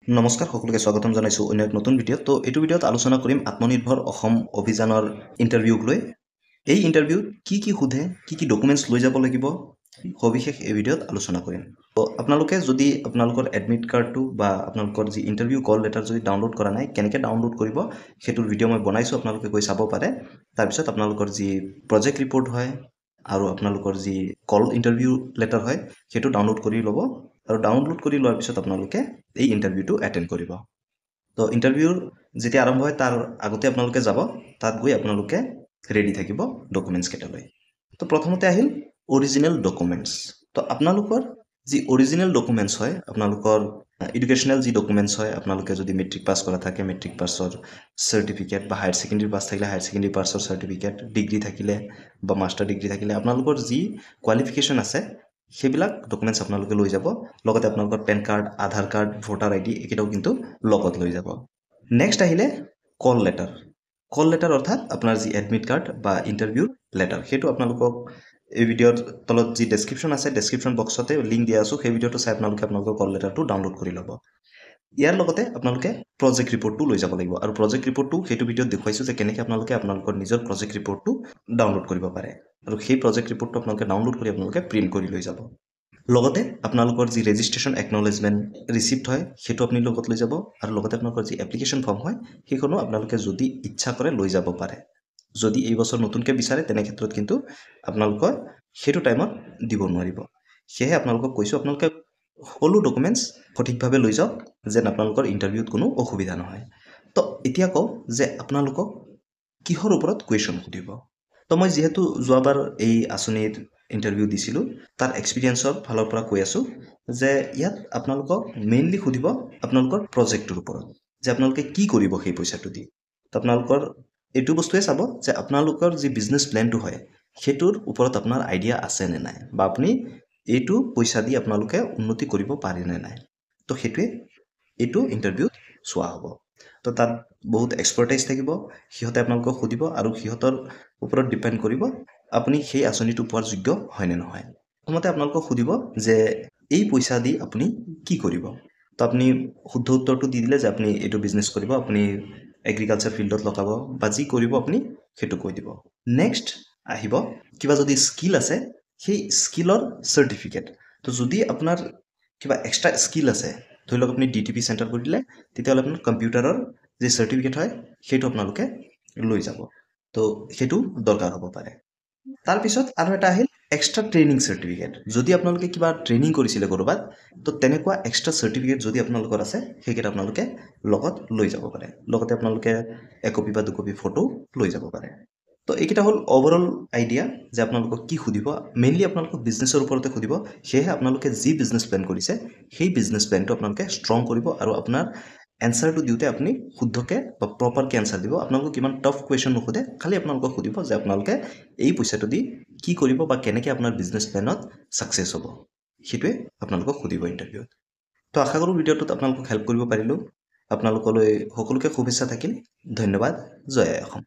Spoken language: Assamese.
নমস্কাৰ সকলোকে স্বাগতম জনাইছোঁ অন্য এক নতুন ভিডিঅ'ত। তো এইটো ভিডিঅ'ত আলোচনা কৰিম আত্মনিৰ্ভৰ অসম অভিযানৰ ইণ্টাৰভিউক লৈ। এই ইণ্টাৰভিউত কি সোধে, কি ডকুমেণ্টছ লৈ যাব লাগিব, সবিশেষ এই ভিডিঅ'ত আলোচনা কৰিম। তো আপোনালোকে যদি আপোনালোকৰ এডমিট কাৰ্ডটো বা আপোনালোকৰ যি ইণ্টাৰভিউ কল লেটাৰ যদি ডাউনলোড কৰা নাই, কেনেকৈ ডাউনলোড কৰিব সেইটোৰ ভিডিঅ' মই বনাইছোঁ, আপোনালোকে গৈ চাব পাৰে। তাৰপিছত আপোনালোকৰ যি প্ৰজেক্ট ৰিপৰ্ট হয় আৰু আপোনালোকৰ যি কল ইণ্টাৰভিউ লেটাৰ হয় সেইটো ডাউনলোড কৰি ল'ব, আৰু ডাউনলোড কৰি লোৱাৰ পিছত আপোনালোকে এই ইণ্টাৰভিউটো এটেণ্ড কৰিব। তো ইণ্টাৰভিউৰ যেতিয়া আৰম্ভ হয় তাৰ আগতে আপোনালোকে যাব, তাত গৈ আপোনালোকে ৰেডি থাকিব ডকুমেণ্টছকেইটা লৈ। তো প্ৰথমতে আহিল অৰিজিনেল ডকুমেণ্টছ। তো আপোনালোকৰ যি অৰিজিনেল ডকুমেণ্টছ হয়, আপোনালোকৰ এডুকেশ্যনেল যি ডকুমেণ্টছ হয়, আপোনালোকে যদি মেট্ৰিক পাছ কৰা থাকে মেট্ৰিক পাছৰ চাৰ্টিফিকেট, বা হায়াৰ ছেকেণ্ডেৰী পাছ থাকিলে হায়াৰ ছেকেণ্ডেৰী পাছৰ চাৰ্টিফিকেট, ডিগ্ৰী থাকিলে বা মাষ্টাৰ ডিগ্ৰী থাকিলে, আপোনালোকৰ যি কোৱালিফিকেশ্যন আছে সেইবিলাক ডকুমেণ্টছ আপোনালোকে লৈ যাব। লগতে আপোনালোকৰ পেন কাৰ্ড, আধাৰ কাৰ্ড, ভোটাৰ আইডি এইকেইটাও কিন্তু লগত লৈ যাব। নেক্সট আহিলে কল লেটাৰ। কল লেটাৰ অৰ্থাৎ আপোনাৰ যি এডমিট কাৰ্ড বা ইণ্টাৰভিউ লেটাৰ, সেইটো আপোনালোকক এই ভিডিঅ'ৰ তলত যি ডেছক্ৰিপশ্যন আছে, ডেছক্ৰিপশ্যন বক্সতে লিংক দিয়া আছোঁ, সেই ভিডিঅ'টো চাই আপোনালোকে আপোনালোকৰ কল লেটাৰটো ডাউনলোড কৰি ল'ব। ইয়াৰ লগতে আপোনালোকে প্ৰজেক্ট ৰিপৰ্টটো লৈ যাব লাগিব, আৰু প্ৰজেক্ট ৰিপৰ্টটো সেইটো ভিডিঅ'ত দেখুৱাইছোঁ যে কেনেকৈ আপোনালোকে আপোনালোকৰ নিজৰ প্ৰজেক্ট ৰিপৰ্টটো ডাউনলোড কৰিব পাৰে, আৰু সেই প্ৰজেক্ট ৰিপৰ্টটো আপোনালোকে ডাউনলোড কৰি আপোনালোকে প্ৰিণ্ট কৰি লৈ যাব। লগতে আপোনালোকৰ যি ৰেজিষ্ট্ৰেশ্যন একনলেজমেণ্ট ৰিচিপ্ট হয় সেইটো আপুনি লগত লৈ যাব, আৰু লগতে আপোনালোকৰ যি এপ্লিকেশ্যন ফৰ্ম হয় সেইখনো আপোনালোকে যদি ইচ্ছা কৰে লৈ যাব পাৰে। যদি এই বছৰ নতুনকৈ বিচাৰে তেনে ক্ষেত্ৰত কিন্তু আপোনালোকৰ সেইটো টাইমত দিব নোৱাৰিব। সেয়েহে আপোনালোকক কৈছোঁ আপোনালোকে সকলো ডকুমেণ্টছ সঠিকভাৱে লৈ যাওক, যেন আপোনালোকৰ ইণ্টাৰভিউত কোনো অসুবিধা নহয়। তো এতিয়া কওঁ যে আপোনালোকক কিহৰ ওপৰত কুৱেশ্যন সুধিব। তো মই যিহেতু যোৱাবাৰ এই আঁচনিৰ ইণ্টাৰভিউ দিছিলোঁ, তাৰ এক্সপিৰিয়েঞ্চৰ ফালৰ পৰা কৈ আছোঁ যে ইয়াত আপোনালোকক মেইনলি সুধিব আপোনালোকৰ প্ৰজেক্টটোৰ ওপৰত, যে আপোনালোকে কি কৰিব সেই পইচাটো দি। তো আপোনালোকৰ এইটো বস্তুৱে চাব যে আপোনালোকৰ যি বিজনেছ প্লেনটো হয় সেইটোৰ ওপৰত আপোনাৰ আইডিয়া আছে নে নাই, বা আপুনি এইটো পইচা দি আপোনালোকে উন্নতি কৰিব পাৰে নে নাই। তো সেইটোৱে এইটো ইণ্টাৰভিউত চোৱা হ'ব। তো তাত বহুত এক্সপাৰ্টাইজ থাকিব, সিহঁতে আপোনালোকক সুধিব, আৰু সিহঁতৰ ওপৰত ডিপেণ্ড কৰিব আপুনি সেই আঁচনিটো পোৱাৰ যোগ্য হয় নে নহয়। প্ৰথমতে আপোনালোকক সুধিব যে এই পইচা দি আপুনি কি কৰিব। তো আপুনি শুদ্ধ উত্তৰটো দি দিলে যে আপুনি এইটো বিজনেছ কৰিব, আপুনি এগ্ৰিকালচাৰ ফিল্ডত লগাব, বা যি কৰিব আপুনি সেইটো কৈ দিব। নেক্সট আহিব কিবা যদি স্কিল আছে সেই স্কিলৰ চাৰ্টিফিকেট। তো যদি আপোনাৰ কিবা এক্সট্ৰা স্কিল আছে, ধৰি লওক আপুনি DTP চেণ্টাৰ কৰি দিলে, তেতিয়াহ'লে আপোনাৰ কম্পিউটাৰৰ যি চাৰ্টিফিকেট হয় সেইটো আপোনালোকে লৈ যাব। তো সেইটো দৰকাৰ হ'ব পাৰে। তাৰপিছত আৰু এটা আহিল এক্সট্ৰা ট্ৰেইনিং চাৰ্টিফিকেট। যদি আপোনালোকে কিবা ট্ৰেইনিং কৰিছিলে ক'ৰবাত, তো তেনেকুৱা এক্সট্ৰা চাৰ্টিফিকেট যদি আপোনালোকৰ আছে সেইকেইটা আপোনালোকে লগত লৈ যাব পাৰে। লগতে আপোনালোকে একপি বা দুকপি ফটো লৈ যাব পাৰে। তো এইকেইটা হ'ল অভাৰঅল আইডিয়া যে আপোনালোকক কি সুধিব। মেইনলি আপোনালোকক বিজনেছৰ ওপৰতে সুধিব, সেয়েহে আপোনালোকে যি বিজনেছ প্লেন কৰিছে সেই বিজনেছ প্লেনটো আপোনালোকে ষ্ট্ৰং কৰিব, আৰু আপোনাৰ এনচাৰটো দিওঁতে আপুনি শুদ্ধকৈ বা প্ৰপাৰকৈ এনচাৰ দিব। আপোনালোকক ইমান টাফ কুৱেশ্যন নুসুধে, খালি আপোনালোকক সুধিব যে আপোনালোকে এই পইচাটো দি কি কৰিব বা কেনেকৈ আপোনাৰ বিজনেছ প্লেনত ছাকচেছ হ'ব, সেইটোৱে আপোনালোকক সুধিব ইণ্টাৰভিউত। তো আশা কৰোঁ ভিডিঅ'টোত আপোনালোকক হেল্প কৰিব পাৰিলোঁ। আপোনালোকলৈ সকলোকে শুভেচ্ছা থাকিল। ধন্যবাদ। জয় আই অসম।